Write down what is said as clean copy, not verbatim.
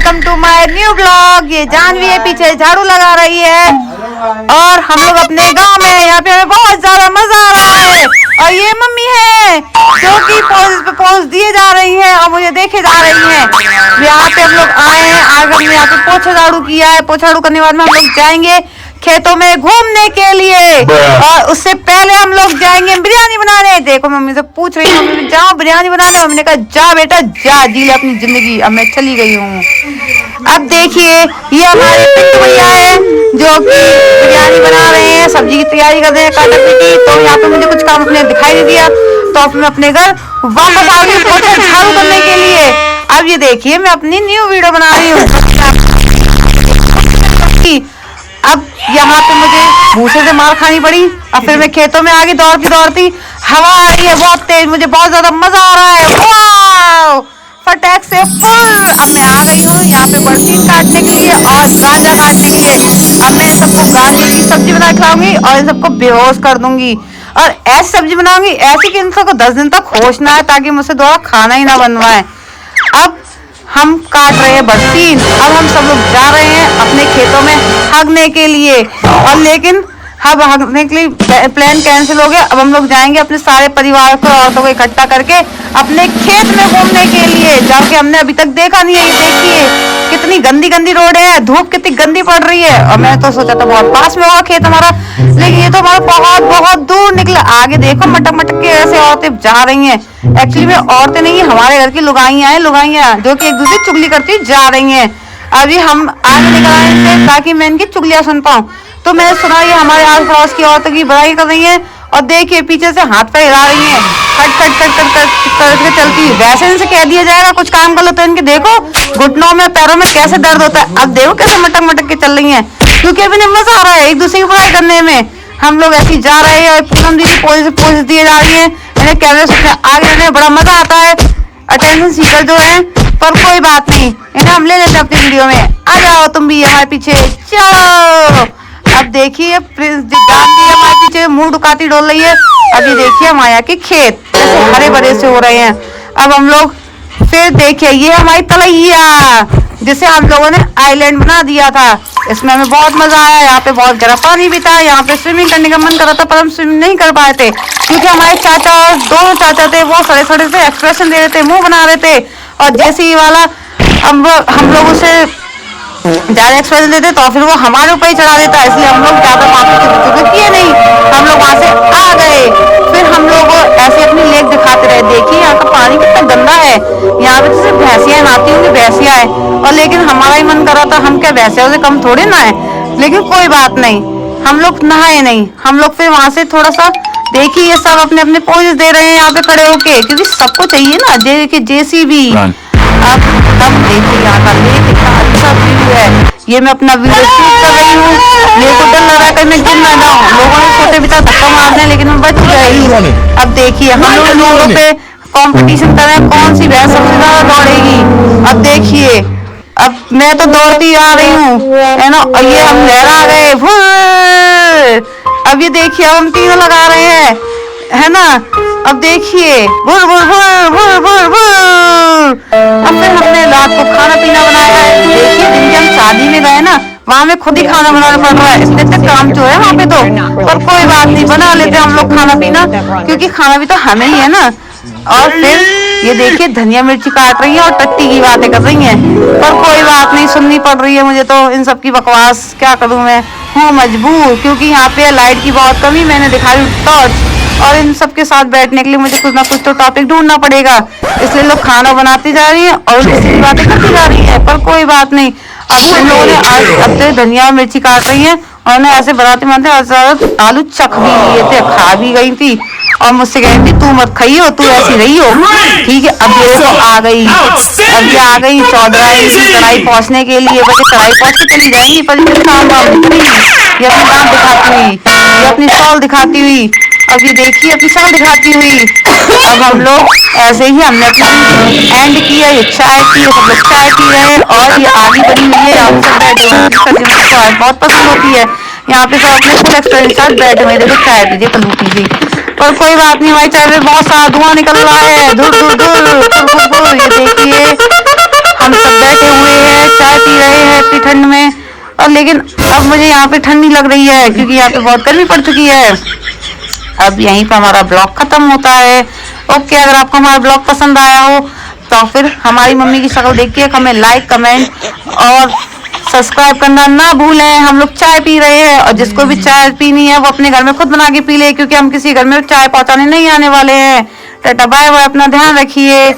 Welcome to my new blog. ये जानवी है पीछे झाड़ू लगा रही है और हम लोग अपने गांव में यहाँ पे हमें बहुत ज्यादा मजा आ रहा है। और ये मम्मी है जो कि पोज पे पोज दिए जा रही है और मुझे देखे जा रही है। यहाँ पे हम लोग आए हैं, आज हमने यहाँ पे पोछा झाड़ू किया है। पोछा झाड़ू करने के बाद में हम लोग जाएंगे खेतों में घूमने के लिए और उससे पहले हम लोग जाएंगे बिरयानी बनाने। देखो मम्मी से पूछ रही हूँ मम्मी जाओ बिरयानी बनाने, मम्मी ने कहा जा बेटा जा, जी ले अपनी जिंदगी। अब मैं चली गई हूँ। अब देखिए ये हमारे पिंटू भैया है जो कि बिरयानी बना रहे हैं, सब्जी की तैयारी कर रहे हैं काटने की। तो यहाँ पे मुझे कुछ काम अपने दिखाई नहीं दिया तो अब मैं अपने घर वापस आ गई पोछा झाड़ू करने के लिए। अब ये देखिए मैं अपनी न्यू वीडियो बना रही हूँ। अब यहाँ पे मुझे भूसे से मार खानी पड़ी। अब फिर मैं खेतों में आगे दौड़ती दौड़ती, हवा आ रही है बहुत तेज, मुझे बहुत ज्यादा मजा आ रहा है। वाव फटाक से फुल। अब मैं आ गई हूँ यहाँ पे बर्फी काटने के लिए और गाजर काटने के लिए। अब मैं सबको गाजर की सब्जी बना खिलाऊंगी और इन सबको बेहोश कर दूंगी और ऐसी सब्जी बनाऊंगी ऐसी कि इन सबको 10 दिन तक होश ना आए ताकि मुझसे दोबारा खाना ही ना बनवाए। अब हम काट रहे हैं बरसीन। अब हम सब लोग जा रहे हैं अपने खेतों में हगने के लिए और लेकिन अब हगने के लिए प्लान कैंसिल हो गया। अब हम लोग जाएंगे अपने सारे परिवार को औरतों को इकट्ठा करके अपने खेत में घूमने के लिए, जहाँ के हमने अभी तक देखा नहीं है। ये देखिए कितनी गंदी गंदी रोड है, धूप कितनी गंदी पड़ रही है। और मैं तो सोचा था बहुत पास में होगा खेत हमारा, लेकिन ये तो हमारा बहुत बहुत दूर निकला। आगे देखो मटक मटक के ऐसे औरतें जा रही हैं। एक्चुअली में औरतें नहीं है, हमारे घर की लुगाइयां हैं, लुगाइयां जो कि एक दूसरे चुगली करती जा रही हैं। अभी हम आगे निकल आए थे ताकि मैं इनकी चुगलियां सुन पाऊं। तो मैंने सुना ये हमारे आस पड़ोस की औरतों की बुराई कर रही हैं और देखिए पीछे से हाथ पे हिला रही हैं, cut cut cut cut cut करके चलती। वैसे इनसे कह दिया जाएगा कुछ काम कर लो तो इनके देखो घुटनों में पैरों में कैसे दर्द होता है। अब देखो कैसे मटक मटक के चल रही हैं क्योंकि अभी नहीं मजा आ रहा है एक दूसरे की बुराई करने में। हम लोग ऐसे जा रहे हैं और पूनम दीदी पोज से पोज दिए जा रही है। मैंने कैमरे से आगे रहने में बड़ा मजा आता है, अटेंशन सीकर जो है। पर कोई बात नहीं, इन्हें हम ले लेते अपनी वीडियो में। आ जाओ तुम भी हमारे पीछे चलो। अब देखिए प्रिंस जानवी हमारे पीछे मुंह डुकाती डोल रही है। अब ये देखिए माया के खेत जैसे हरे भरे से हो रहे हैं। अब हम लोग फिर देखिए ये हमारी तलैया जिसे हम लोगों ने आइलैंड बना दिया था। इसमें हमें बहुत मजा आया। यहाँ पे बहुत गर्म पानी भी था, यहाँ पे स्विमिंग करने का मन कर रहा था पर हम स्विमिंग नहीं कर पाए थे क्योंकि हमारे चाचा और दोनों चाचा थे वो सड़े सड़े से एक्सप्रेशन दे रहे थे, मुंह बना रहे थे। और जैसे ही वाला हम लोग उसे ज्यादा एक्सप्रेशन देते तो फिर वो हमारे ऊपर ही चढ़ा देता, इसलिए हम लोग ज्यादा माफी किए नहीं, हम लोग वहां से आ गए। फिर हम लोग ऐसे अपनी लेक दिखाते रहे। देखिए यहाँ का पानी कितना गंदा है, यहाँ पे जैसे भैंसियां नहाती होंगी भैंसियां है और लेकिन हमारा ही मन कर रहा था हम क्या भैंसियों से कम थोड़े ना है। लेकिन कोई बात नहीं, हम लोग नहाए नहीं। हम लोग फिर वहां से थोड़ा सा देखिए ये सब अपने अपने पोज दे रहे हैं यहाँ पे खड़े होके क्योंकि सबको चाहिए ना जेसीबी। अब देखिए यहाँ का लेक कितना अच्छा व्यू है। ये मैं अपना वीडियो शूट कर रही हूँ, मेरे को डर लग रहा है कहीं मैं गिर ना जाऊँ। लोगों ने सोचे भी था धक्का मारने लेकिन मैं बच गई। अब देखिए हम लोगों पे कंपटीशन कर रहे हैं कौन सी भैंस सबसे ज्यादा दौड़ेगी। अब देखिए अब मैं तो दौड़ती आ रही हूँ है ना, और ये हम लहरा गए। अब ये देखिए अब हम तीनों लगा रहे हैं है ना। अब देखिए बुर बुर बुर बुर बुर बुर। अब फिर हमने रात को खाना पीना बनाया है। देखिए दिन के हम शादी में गए ना वहाँ में खुद ही खाना बनाना पड़ रहा है, इसलिए तो काम जो है वहाँ पे तो। पर कोई बात नहीं, बना लेते हम लोग खाना पीना क्योंकि खाना भी तो हमें ही है ना। और फिर ये देखिए धनिया मिर्ची काट रही है और टट्टी की बातें कर रही हैं, पर कोई बात नहीं सुननी पड़ रही है मुझे तो इन सब की बकवास। क्या करूं मैं हूँ मजबूर क्योंकि यहाँ पे लाइट की बहुत कमी। मैंने दिखाई टॉर्च और इन सब के साथ बैठने के लिए मुझे कुछ ना कुछ तो टॉपिक ढूंढना पड़ेगा, इसलिए लोग खाना बनाती जा रही है और किसी की बातें करती जा रही है। पर कोई बात नहीं, अब उन लोगों ने अब तो धनिया मिर्ची काट रही है और उन्हें ऐसे बनाते बनाते आलू चख भी लिए थे, खा भी गई थी और मुझसे कह रही थी तू मत खाई हो, तू ऐसी रही हो ठीक है। अब ये तो आ गई, अब ये आ गई चौधराई की कढ़ाई पहुंचने के लिए। बस कढ़ाई पहुंच के चली जाएंगी पर ये अपनी दांत दिखाती हुई, ये अपनी शॉल दिखाती हुई। अब ये देखिए अपनी शक्ल दिखाती हुई। अब हम लोग ऐसे ही हमने अपनी एंड किया, ये चाय पी, सब लोग चाय पी रहे हैं और ये आगे बनी हुई है। यहाँ पे सब बैठे हुए चाय बहुत पसंद होती है, यहाँ पे सब अपने फुल एक्सपीरियंस के साथ बैठे हुए। देखो चाय पीजिए पलू पीजिए। पर कोई बात नहीं, हमारी चाय में बहुत सारा धुआं निकल रहा है, दूर दूर दूर। ये देखिए हम सब बैठे हुए हैं पी रहे हैं इतनी ठंड में। और लेकिन अब मुझे यहाँ पे ठंड नहीं लग रही है क्योंकि यहाँ पे बहुत गर्मी पड़ चुकी है। अब यहीं पर हमारा ब्लॉग खत्म होता है। ओके, अगर आपको हमारा ब्लॉग पसंद आया हो तो फिर हमारी मम्मी की शक्ल देखिए, हमें लाइक, कमेंट और सब्सक्राइब करना ना भूलें। हम लोग चाय पी रहे हैं और जिसको भी चाय पीनी है वो अपने घर में खुद बना के पी ले, क्योंकि हम किसी घर में चाय पहुंचाने नहीं आने वाले हैं। टाटा बाय बाय, अपना ध्यान रखिए।